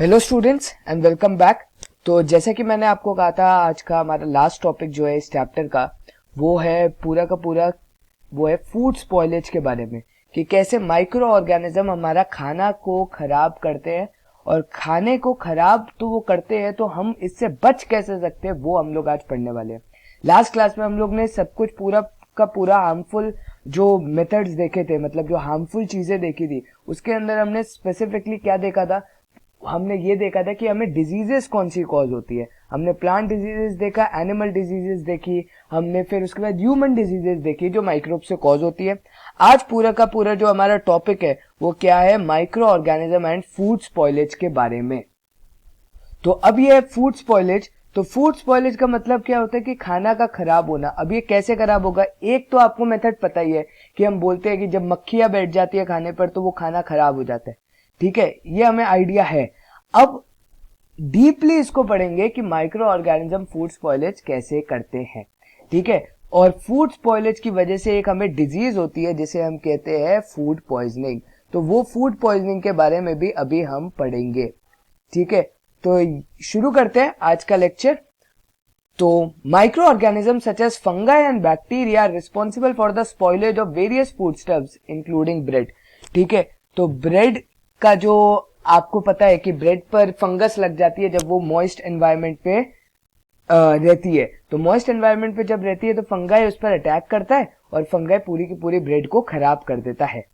Hello students and welcome back. तो जैसे कि मैंने आपको कहा था, आज का हमारा लास्ट टॉपिक जो है इस चैप्टर का वो है पूरा का पूरा वो है फूड स्पॉइलेज के बारे में, कि कैसे माइक्रो ऑर्गेनिज्म हमारा खाना को खराब करते हैं, और खाने को खराब तो वो करते हैं तो हम इससे बच कैसे सकते हैं वो हम लोग आज पढ़ने वाले हैं। लास्ट क्लास में हम लोग ने सब कुछ पूरा का पूरा हार्मफुल जो मेथड्स देखे थे, मतलब जो हार्मफुल चीजें देखी थी, उसके अंदर हमने स्पेसिफिकली क्या देखा था। हमने ये देखा था कि हमें डिजीजेस कौन सी कॉज होती है। हमने प्लांट डिजीजेस देखा, एनिमल डिजीजेस देखी, हमने फिर उसके बाद ह्यूमन डिजीजेस देखी जो माइक्रोब से कॉज होती है। आज पूरा का पूरा जो हमारा टॉपिक है वो क्या है, micro organism and food spoilage के बारे में। तो अब ये फूड स्पॉइलेज, तो फूड स्पॉइलेज का मतलब क्या होता है कि खाना का खराब होना। अब ये कैसे खराब होगा, एक तो आपको मेथड पता ही है कि हम बोलते हैं कि जब मक्खियां बैठ जाती है खाने पर तो वो खाना खराब हो जाता है। ठीक है, ये हमें आइडिया है। अब डीपली इसको पढ़ेंगे कि माइक्रो ऑर्गेनिज्म फूड स्पॉइलेज कैसे करते हैं। ठीक है, और फूड स्पॉइलेज की वजह से एक हमें डिजीज होती है जिसे हम कहते हैं फूड पॉइजनिंग। तो वो फूड पॉइजनिंग के बारे में भी अभी हम पढ़ेंगे। ठीक है, तो शुरू करते हैं आज का लेक्चर। तो micro organism such as fungi and bacteria are responsible for the spoilage of various food stuffs including bread. ठीक है, तो ब्रेड का जो आपको पता है कि ब्रेड पर फंगस लग जाती है जब वो मॉइस्ट एनवायरनमेंट पे रहती है। तो मॉइस्ट एनवायरनमेंट पे जब रहती है तो फंगाई उस पर अटैक करता है और फंगाई पूरी की पूरी ब्रेड को खराब कर देता है।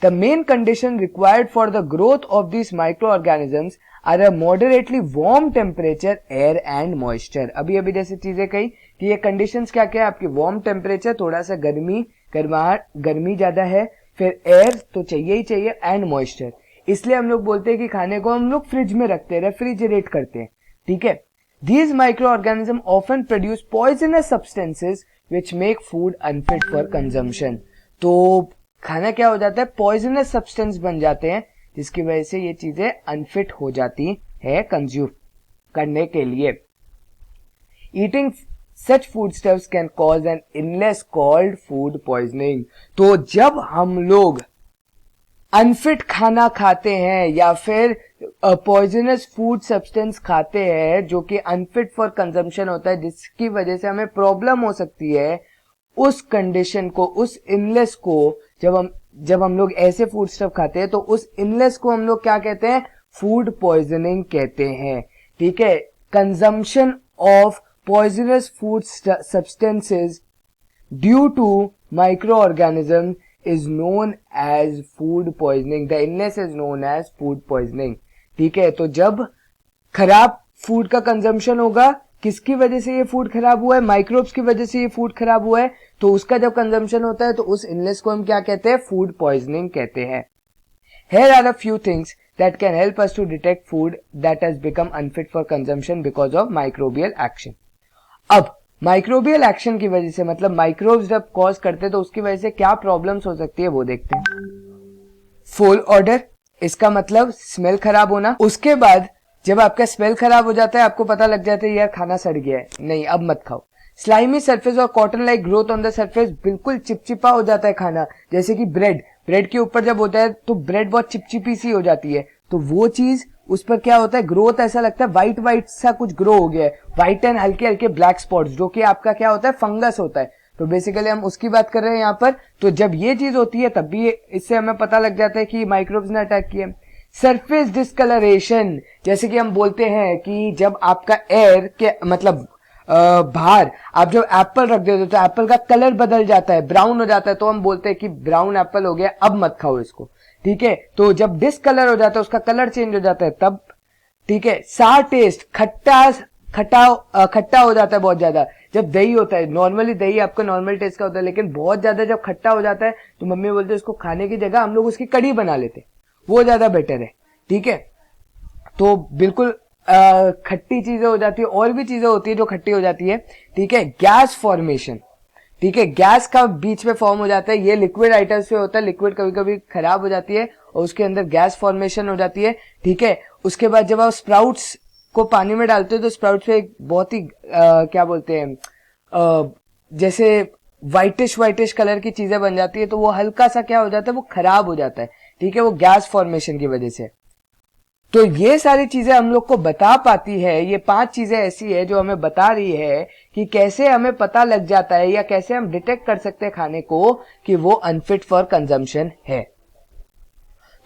The main condition required for the growth of these microorganisms are a moderately warm temperature, air and moisture। अभी जैसे चीजें कही कि ये conditions क्या क्या है आपकी, warm temperature, थोड़ा सा गर्मी ज्यादा है, फिर air तो चाहिए ही चाहिए, and moisture। इसलिए हम लोग बोलते हैं कि खाने को हम लोग फ्रिज में रखते हैं, रेफ्रिजरेट करते हैं। ठीक है, these microorganisms often produce poisonous substances which make food unfit for consumption। तो खाना क्या हो जाता है, पॉइजनस सब्सटेंस बन जाते हैं, जिसकी वजह से ये चीजें अनफिट हो जाती है कंज्यूम करने के लिए। Eating such food stuffs can cause an illness called food poisoning. तो जब हम लोग अनफिट खाना खाते हैं या फिर पॉइजनस फूड सब्सटेंस खाते हैं जो कि अनफिट फॉर कंजम्पशन होता है, जिसकी वजह से हमें प्रॉब्लम हो सकती है, उस कंडीशन को, उस इलनेस को, जब हम लोग ऐसे फूड स्टफ खाते हैं तो उस इलनेस को हम लोग क्या कहते हैं, फूड पॉइजनिंग कहते हैं। ठीक है, consumption of poisonous food substances due to micro organism is known as food poisoning. The illness is known as food poisoning. ठीक है, तो जब खराब फूड का कंजम्पशन होगा, किसकी वजह से ये फूड खराब हुआ है, माइक्रोब्स की वजह से ये फूड खराब हुआ है, तो उसका जब कंजम्पशन होता है तो उस इलनेस को हम क्या कहते हैं, फूड पॉइजनिंग कहते हैं। Here are a few things that can help us to detect food that has become unfit for consumption because of microbial action। अब माइक्रोबियल एक्शन की वजह से, मतलब माइक्रोब्स जब कॉज करते हैं तो उसकी वजह से क्या प्रॉब्लम्स हो सकती है वो देखते हैं। फूल ऑर्डर, इसका मतलब स्मेल खराब होना। उसके बाद जब आपका स्मेल खराब हो जाता है, आपको पता लग जाता है यार खाना सड़ गया है, नहीं अब मत खाओ। स्लाइमी सरफेस और cotton like growth on the surface, बिल्कुल चिपचिपा हो जाता है खाना, जैसे कि ब्रेड के ऊपर जब होता है तो ब्रेड बहुत चिपचिपी सी हो जाती है, तो वो चीज उस पर क्या होता है, ग्रोथ, ऐसा लगता है व्हाइट सा कुछ ग्रो हो गया है, व्हाइट एंड हल्के हल्के ब्लैक स्पॉट्स, जो कि आपका क्या होता है, फंगस होता है। तो बेसिकली हम उसकी बात कर रहे हैं यहाँ पर। तो जब ये चीज होती है तब भी इससे हमें पता लग जाता है कि माइक्रोब्स ने अटैक किया। सरफेस डिस्कलरेशन, जैसे कि हम बोलते हैं कि जब आपका एयर के मतलब बाहर आप जब एप्पल रख देते हो तो एप्पल का कलर बदल जाता है, ब्राउन हो जाता है, तो हम बोलते हैं कि ब्राउन एप्पल हो गया, अब मत खाओ इसको। ठीक है, तो जब डिस्कलर हो जाता है, उसका कलर चेंज हो जाता है तब। ठीक है, सार टेस्ट, खट्टा हो जाता है बहुत ज्यादा। जब दही होता है, नॉर्मली दही आपका नॉर्मल टेस्ट का होता है, लेकिन बहुत ज्यादा जब खट्टा हो जाता है तो मम्मी बोलते हैं इसको खाने की जगह हम लोग उसकी कड़ी बना लेते, वो ज्यादा बेटर है। ठीक है, तो बिल्कुल खट्टी चीजें हो जाती है, और भी चीजें होती है जो खट्टी हो जाती है। ठीक है, गैस फॉर्मेशन, ठीक है, गैस का बीच में फॉर्म हो जाता है, ये लिक्विड आइटम्स पे होता है, लिक्विड कभी कभी खराब हो जाती है और उसके अंदर गैस फॉर्मेशन हो जाती है। ठीक है, उसके बाद जब आप स्प्राउट्स को पानी में डालते हो तो स्प्राउट्स पे एक बहुत ही क्या बोलते हैं, जैसे व्हाइटिश कलर की चीजें बन जाती है, तो वो हल्का सा क्या हो जाता है, वो खराब हो जाता है। ठीक है, वो गैस फॉर्मेशन की वजह से। तो ये सारी चीजें हम लोग को बता पाती है, ये 5 चीजें ऐसी है जो हमें बता रही है कि कैसे हमें पता लग जाता है या कैसे हम डिटेक्ट कर सकते हैं खाने को कि वो अनफिट फॉर कंजम्पशन है।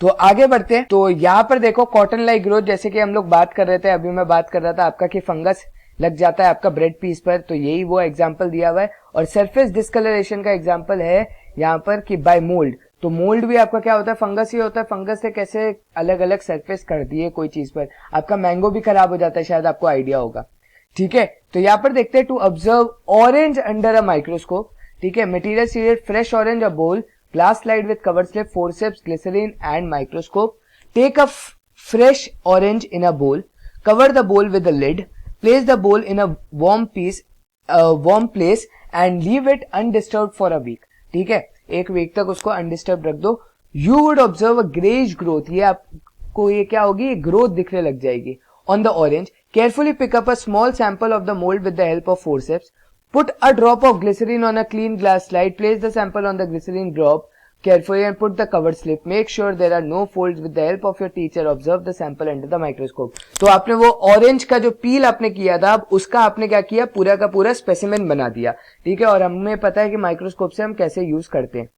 तो आगे बढ़ते हैं। तो यहाँ पर देखो कॉटन लाइक ग्रोथ, जैसे कि हम लोग बात कर रहे थे, अभी मैं बात कर रहा था आपका कि फंगस लग जाता है आपका ब्रेड पीस पर, तो यही वो एग्जांपल दिया हुआ है। और सरफेस डिस्कलरेशन का एग्जांपल है यहाँ पर कि बाय मोल्ड, तो मोल्ड भी आपका क्या होता है, फंगस ही होता है। फंगस से कैसे अलग अलग सरफेस कर दिए कोई चीज पर, आपका मैंगो भी खराब हो जाता है, शायद आपको आइडिया होगा। ठीक है, तो यहाँ पर देखते हैं to observe orange under a microscope. ठीक है, material seeded fresh orange a bowl, glass slide with cover slip, forceps, glycerin and microscope. Take a fresh orange in a bowl, cover the bowl with a lid, place the bowl in a warm place and leave it undisturbed for a week. ठीक है, एक week तक उसको undisturbed रख दो। You would observe a grayish growth, ये आपको ये क्या होगी, ग्रोथ दिखने लग जाएगी on the orange. Carefully pick up a small sample of the mold with the help of forceps. Put a drop of glycerin on a clean glass slide. Place the sample on the glycerin drop carefully and put the cover slip. Make sure there are no folds. With the help of your teacher, observe the sample under the microscope. तो आपने वो orange का जो पील आपने किया था, अब उसका आपने क्या किया, पूरा का पूरा स्पेसिमेन बना दिया। ठीक है, और हमें पता है कि माइक्रोस्कोप से हम कैसे यूज करते हैं।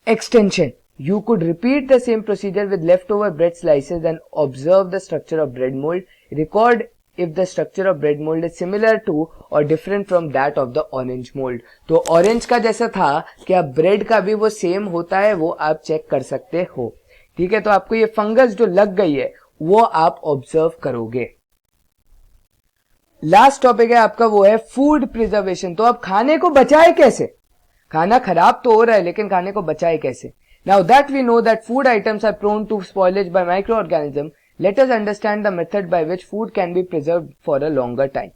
Extension, you could repeat the same procedure with leftover bread slices and observe the structure of bread mold. Record if the structure of bread mold is similar to or different from that of the orange mold. तो orange का जैसा था, क्या bread का भी वो same होता है, वो आप चेक कर सकते हो। ठीक है, तो आपको ये फंगस जो लग गई है वो आप ऑब्जर्व करोगे। लास्ट टॉपिक है आपका, वो है फूड प्रिजर्वेशन। तो अब खाने को बचाए कैसे, खाना खराब तो हो रहा है लेकिन खाने को बचाए कैसे। Now that we know that food items are prone to spoilage by microorganisms, let us understand the method by which food can be preserved for a longer time.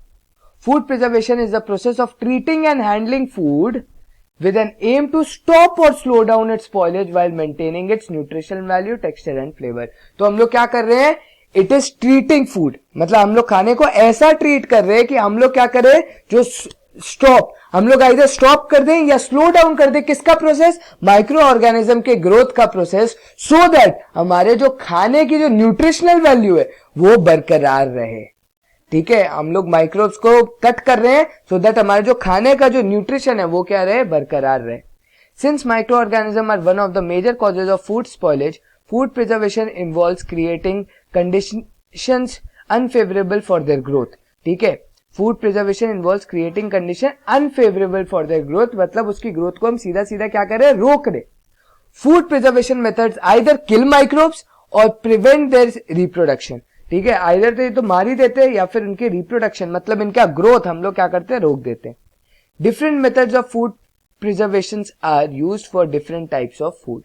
Food preservation is the process of treating and handling food with an aim to stop or slow down its spoilage while maintaining its nutritional value, texture and flavor. तो हम लोग क्या कर रहे हैं, it is treating food, मतलब हम लोग खाने को ऐसा ट्रीट कर रहे हैं कि हम लोग क्या करें, जो स्टॉप, हम लोग आइदर स्टॉप कर दें या स्लो डाउन कर दें, किसका प्रोसेस, माइक्रो ऑर्गेनिज्म के ग्रोथ का प्रोसेस, सो दैट हमारे जो खाने की जो न्यूट्रिशनल वैल्यू है वो बरकरार रहे। ठीक है, हम लोग माइक्रोब्स को कट कर रहे हैं सो दैट हमारे जो खाने का जो न्यूट्रिशन है वो क्या रहे, बरकरार रहे। Since micro organism are one of the major causes of food spoilage, food preservation involves creating conditions unfavourable for their growth. ठीक है, food preservation involves creating condition unfavourable for their growth, मतलब उसकी ग्रोथ को हम सीधा सीधा क्या कर रहे हैं, रोक रहे। फूड प्रिजर्वेशन मेथड्स आइदर किल माइक्रोब्स और प्रिवेंट देयर रिप्रोडक्शन। ठीक है, आइदर तो मार ही देते हैं या फिर उनके रिप्रोडक्शन, मतलब इनका ग्रोथ हम लोग क्या करते हैं, रोक देते हैं। Different methods of food preservation are used for different types of food.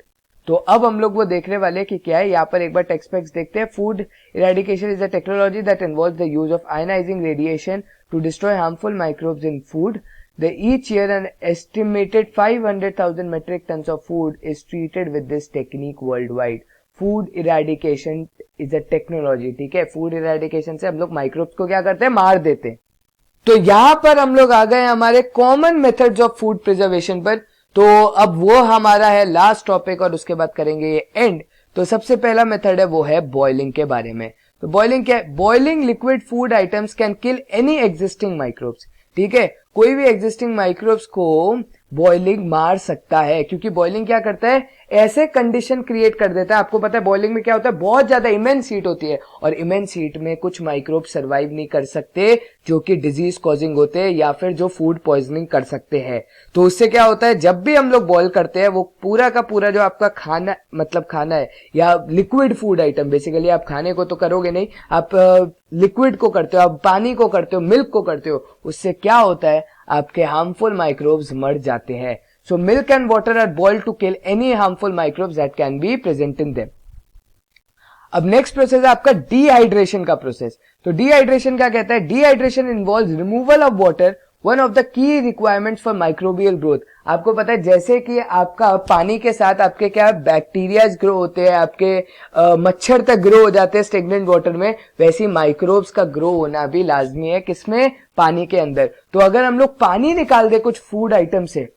तो अब हम लोग वो देखने वाले कि क्या है, यहाँ पर एक बार टेक्स्ट फैक्ट्स देखते हैं। Food eradication is a technology that involves the use of ionising radiation to destroy harmful microbes in food. The each year an estimated 500,000 metric tons of food is treated with this technique worldwide. Food eradication is a technology. ठीक है, food eradication से हम लोग microbes को क्या करते हैं, मार देते हैं। तो यहां पर हम लोग आ गए हमारे common methods of food preservation पर। तो अब वो हमारा है लास्ट टॉपिक और उसके बाद करेंगे ये एंड। तो सबसे पहला मेथड है वो है बॉइलिंग के बारे में। तो बॉइलिंग क्या है, boiling liquid food items can kill any existing microbes. ठीक है, कोई भी एग्जिस्टिंग माइक्रोब्स को बॉइलिंग मार सकता है, क्योंकि बॉइलिंग क्या करता है, ऐसे कंडीशन क्रिएट कर देता है। आपको पता है बॉइलिंग में क्या होता है, बहुत ज्यादा इमेंस हीट होती है और इमेंस हीट में कुछ माइक्रोब सर्वाइव नहीं कर सकते जो कि डिजीज कॉजिंग होते हैं या फिर जो फूड पॉइजनिंग कर सकते हैं। तो उससे क्या होता है, जब भी हम लोग बॉईल करते हैं वो पूरा का पूरा जो आपका खाना, मतलब खाना है या लिक्विड फूड आइटम, बेसिकली आप खाने को तो करोगे नहीं, आप लिक्विड को करते हो, आप पानी को करते हो, मिल्क को करते हो, उससे क्या होता है, आपके हार्मफुल माइक्रोब्स मर जाते हैं। So milk and water are boiled to kill any harmful microbes that can be present in them. अब नेक्स्ट प्रोसेस है आपका डिहाइड्रेशन का प्रोसेस। तो डिहाइड्रेशन क्या कहता है, dehydration involves removal of water, one of the key requirements for microbial growth. आपको पता है जैसे कि आपका पानी के साथ आपके क्या बैक्टीरियाज ग्रो होते हैं, आपके मच्छर तक ग्रो हो जाते हैं स्टेगनेंट वाटर में, वैसी माइक्रोब्स का ग्रो होना भी लाजमी है, किसमें, पानी के अंदर। तो अगर हम लोग पानी निकाल दे कुछ फूड आइटम से,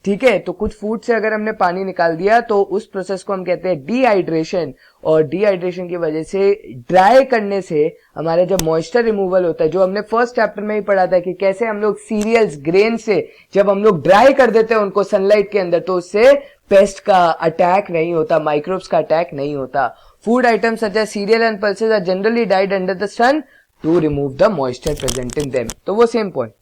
ठीक है, तो कुछ फूड से अगर हमने पानी निकाल दिया तो उस प्रोसेस को हम कहते हैं डिहाइड्रेशन, और डिहाइड्रेशन की वजह से ड्राई करने से हमारा जब मॉइस्चर रिमूवल होता है, जो हमने फर्स्ट चैप्टर में ही पढ़ा था कि कैसे हम लोग सीरियल्स ग्रेन से जब हम लोग ड्राई कर देते हैं उनको सनलाइट के अंदर, तो उससे पेस्ट का अटैक नहीं होता, माइक्रोब्स का अटैक नहीं होता। Food items such as cereal and pulses are generally डाइड under the sun to remove the moisture present in them. तो वो same point.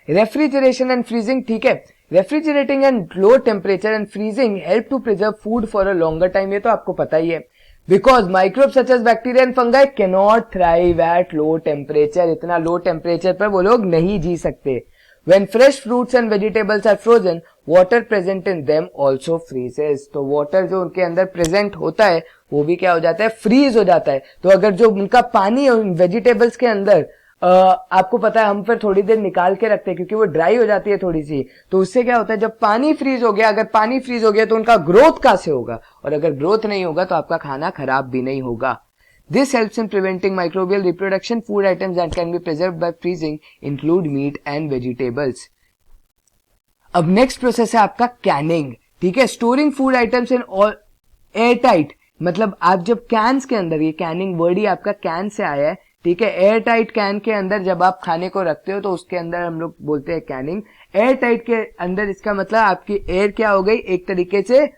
Refrigeration and freezing, ठीक है, refrigerating and low temperature and freezing help to preserve food for a longer time, ये तो आपको पता ही है, because microbes such as bacteria and fungi can not thrive at low temperature, इतना low temperature पर वो लोग नहीं जी सकते। When fresh fruits and vegetables are frozen, water present in them also freezes. तो water जो उनके अंदर present होता है वो भी क्या हो जाता है, फ्रीज हो जाता है। तो अगर जो उनका पानी है उन वेजिटेबल्स के अंदर आपको पता है हम फिर थोड़ी देर निकाल के रखते हैं क्योंकि वो ड्राई हो जाती है थोड़ी सी, तो उससे क्या होता है जब पानी फ्रीज हो गया, अगर पानी फ्रीज हो गया तो उनका ग्रोथ कहाँ से होगा, और अगर ग्रोथ नहीं होगा तो आपका खाना खराब भी नहीं होगा। This helps in preventing microbial reproduction. Food items that can be preserved by freezing include meat and vegetables. अब नेक्स्ट प्रोसेस है आपका कैनिंग, ठीक है, storing food items in air tight, मतलब आप जब कैंस के अंदर, ये कैनिंग वर्ड ही आपका कैन से आया है, ठीक है, एयर टाइट कैन के अंदर जब आप खाने को रखते हो तो उसके अंदर हम लोग बोलते हैं कैनिंग। एयर टाइट के अंदर इसका मतलब आपकी एयर क्या हो गई, एक तरीके से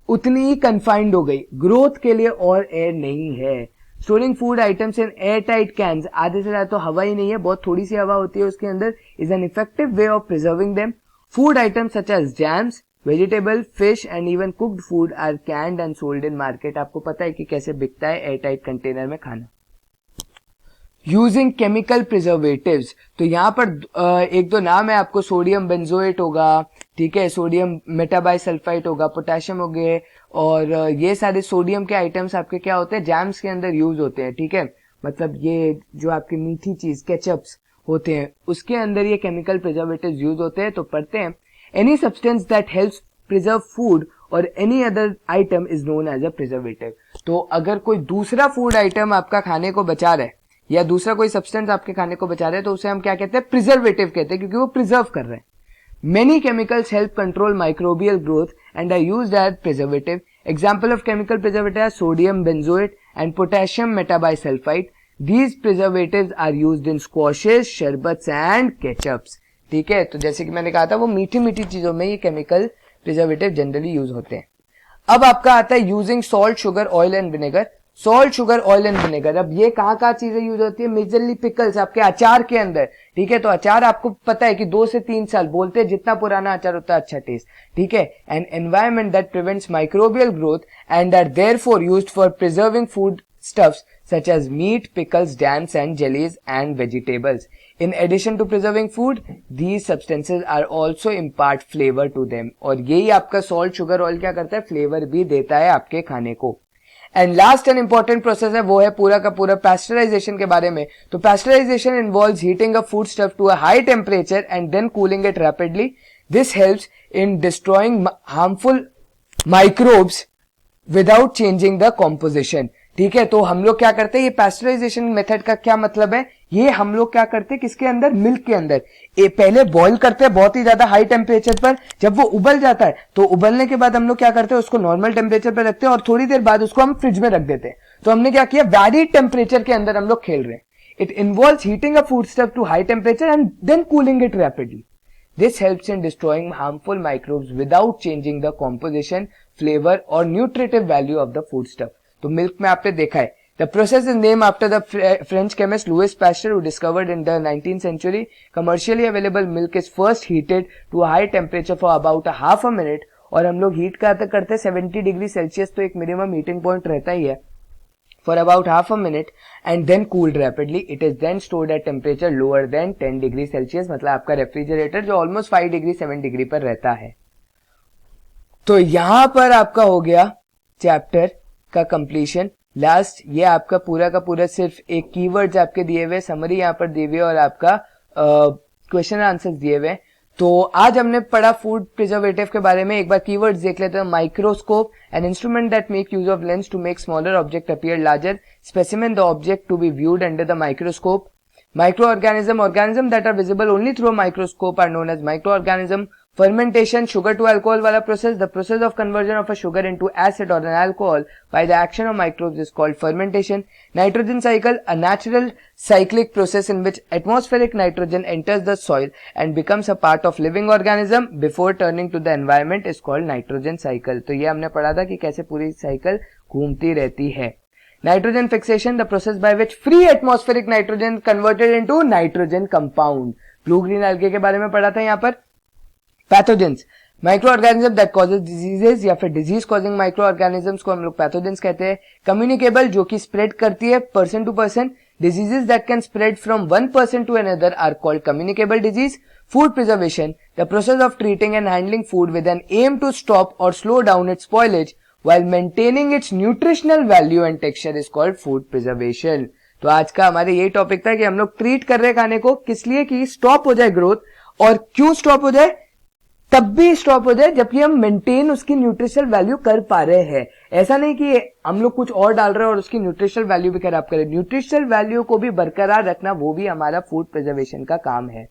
उतनी ही कन्फाइंड हो गई, ग्रोथ के लिए और एयर नहीं है। Storing food items in air tight cans, आधे से ज्यादा तो हवा ही नहीं है, बहुत थोड़ी सी हवा होती है उसके अंदर, is an effective way of preserving them. Food items such as jams, vegetable, fish and even cooked food are canned and sold in market. आपको पता है कि कैसे बिकता है एयर टाइट कंटेनर में खाना। यूजिंग केमिकल प्रिजर्वेटिव्स, तो यहाँ पर एक दो नाम है आपको, सोडियम बेंजोएट होगा, ठीक है, सोडियम मेटाबाइसल्फाइट होगा, पोटेशियम हो गए, और ये सारे सोडियम के आइटम्स आपके क्या होते हैं, जैम्स के अंदर यूज होते हैं, ठीक है, मतलब ये जो आपकी मीठी चीज केचप्स होते हैं उसके अंदर ये केमिकल प्रिजर्वेटिव्स यूज होते हैं। तो पढ़ते हैं, any substance that helps preserve food और any other item is known as a preservative. तो अगर कोई दूसरा फूड आइटम आपका खाने को बचा रहा है या दूसरा कोई सब्सटेंस आपके खाने को बचा रहे हैं तो उसे हम क्या कहते हैं, प्रिजर्वेटिव कहते हैं, क्योंकि वो प्रिजर्व कर रहे हैं। Many chemicals help control microbial growth and are used as preservative. Example of chemical preservative are sodium benzoate and potassium metabisulfite. These preservatives are used in squashes, sherbets and ketchups. ठीक है, तो जैसे कि मैंने कहा था वो मीठी मीठी चीजों में ये केमिकल प्रिजर्वेटिव जनरली यूज होते हैं। अब आपका आता है using salt, sugar, oil and vinegar. Salt, sugar, oil and vinegar, अब ये कहाँ चीजें यूज होती है, मेजरली पिकल्स, आपके अचार के अंदर, ठीक है, तो अचार आपको पता है कि 2 से 3 साल बोलते हैं, जितना पुराना अचार होता है अच्छा टेस्ट, ठीक है। An environment that prevents microbial growth and are therefore used for preserving food stuffs such as meat, pickles, jams and jellies and vegetables. In addition to preserving food, these substances are also impart flavor to them. और यही आपका salt, sugar, oil क्या करता है, flavor भी देता है आपके खाने को। And last and important process है वो है पूरा का पूरा पैस्चराइजेशन के बारे में। तो pasteurisation involves heating a food stuff to a high temperature and then cooling it rapidly. This helps in destroying harmful microbes without changing the composition, ठीक है। तो हम लोग क्या करते हैं, ये पैस्चराइजेशन मेथड का क्या मतलब है, ये हम लोग क्या करते हैं, किसके अंदर, मिल्क के अंदर पहले बॉईल करते हैं बहुत ही ज्यादा हाई टेम्परेचर पर, जब वो उबल जाता है तो उबलने के बाद हम लोग क्या करते हैं, उसको नॉर्मल टेम्परेचर पर रखते हैं और थोड़ी देर बाद उसको हम फ्रिज में रख देते हैं। तो हमने क्या किया, वैरिड टेम्परेचर के अंदर हम लोग खेल रहे हैं। It involves heating a food stuff to high temperature and then cooling it rapidly. This helps in destroying harmful microbes without changing the composition, flavor or nutritive value of the foodstuff. तो milk में आपने देखा है, the process is named after the French chemist Louis Pasteur who discovered in the 19th century. Commercially available milk is first heated to a high temperature for about a half a minute, और हम लोग heat का करते हैं 70 degree Celsius, तो एक minimum heating point रहता ही है, for about half a minute and then cooled rapidly. It is then stored at temperature lower than 10 degree Celsius, मतलब आपका रेफ्रिजरेटर जो ऑलमोस्ट 5 डिग्री 7 डिग्री पर रहता है। तो यहां पर आपका हो गया चैप्टर का कंप्लीशन। लास्ट ये आपका पूरा का पूरा सिर्फ एक कीवर्ड्स आपके दिए हुए, समरी यहां पर दी हुई है और आपका क्वेश्चन आंसर्स दिए हुए। तो आज हमने पढ़ा फूड प्रिजर्वेटिव के बारे में। एक बार कीवर्ड्स देख लेते हैं। Microscope, an instrument that make use of lens to make smaller object appear larger. Specimen, the object to be viewed under the microscope. Microorganism, organisms that are visible only through a microscope are known as microorganism. Fermentation, sugar to alcohol वाला process, the process of conversion of a sugar into acid or an alcohol by the action of microbes is called fermentation. Nitrogen cycle, a natural cyclic process in which atmospheric nitrogen enters the soil and becomes a part of living organism before turning to the environment is called nitrogen cycle. तो ये हमने पढ़ा था कि कैसे पूरी cycle घूमती रहती है. Nitrogen fixation, the process by which free atmospheric nitrogen converted into nitrogen compound. Blue green algae के बारे में पढ़ा था यहाँ पर. Pathogens, microorganism that causes diseases या फिर डिजीज कॉजिंग माइक्रोऑर्गेनिजम्स को हम लोग पैथोजेंस कहते हैं. कम्युनिकेबल, जो कि स्प्रेड करती है person to person. Diseases that can spread from one person to another are called communicable disease. Food preservation, the process of treating and handling food with an aim to stop और slow down its spoilage while maintaining its nutritional value and texture is called food preservation. तो आज का हमारे यही topic था कि हम लोग ट्रीट कर रहे हैं खाने को किस लिए कि स्टॉप हो जाए ग्रोथ, और क्यों स्टॉप हो जाए, तब भी स्टॉप हो जाए जबकि हम मेंटेन उसकी न्यूट्रिशनल वैल्यू कर पा रहे हैं. ऐसा नहीं कि हम लोग कुछ और डाल रहे हैं और उसकी न्यूट्रिशनल वैल्यू भी खराब करें. न्यूट्रिशनल वैल्यू को भी बरकरार रखना वो भी हमारा फूड प्रिजर्वेशन का काम है.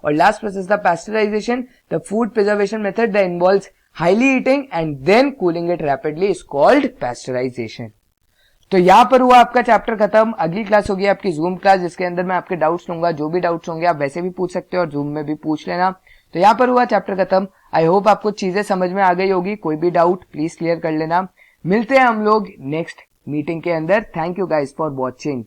और लास्ट प्रोसेस था pasteurisation. The food preservation method that involves highly eating and then cooling it rapidly is called pasteurization. तो यहाँ पर हुआ आपका चैप्टर खत्म. अगली क्लास होगी आपकी जूम क्लास, जिसके अंदर मैं आपके डाउट्स लूंगा. जो भी डाउट्स होंगे आप वैसे भी पूछ सकते हो और जूम में भी पूछ लेना. तो यहाँ पर हुआ चैप्टर खत्म. आई होप आपको चीजें समझ में आ गई होगी. कोई भी डाउट प्लीज क्लियर कर लेना. मिलते हैं हम लोग नेक्स्ट मीटिंग के अंदर. Thank you guys for watching.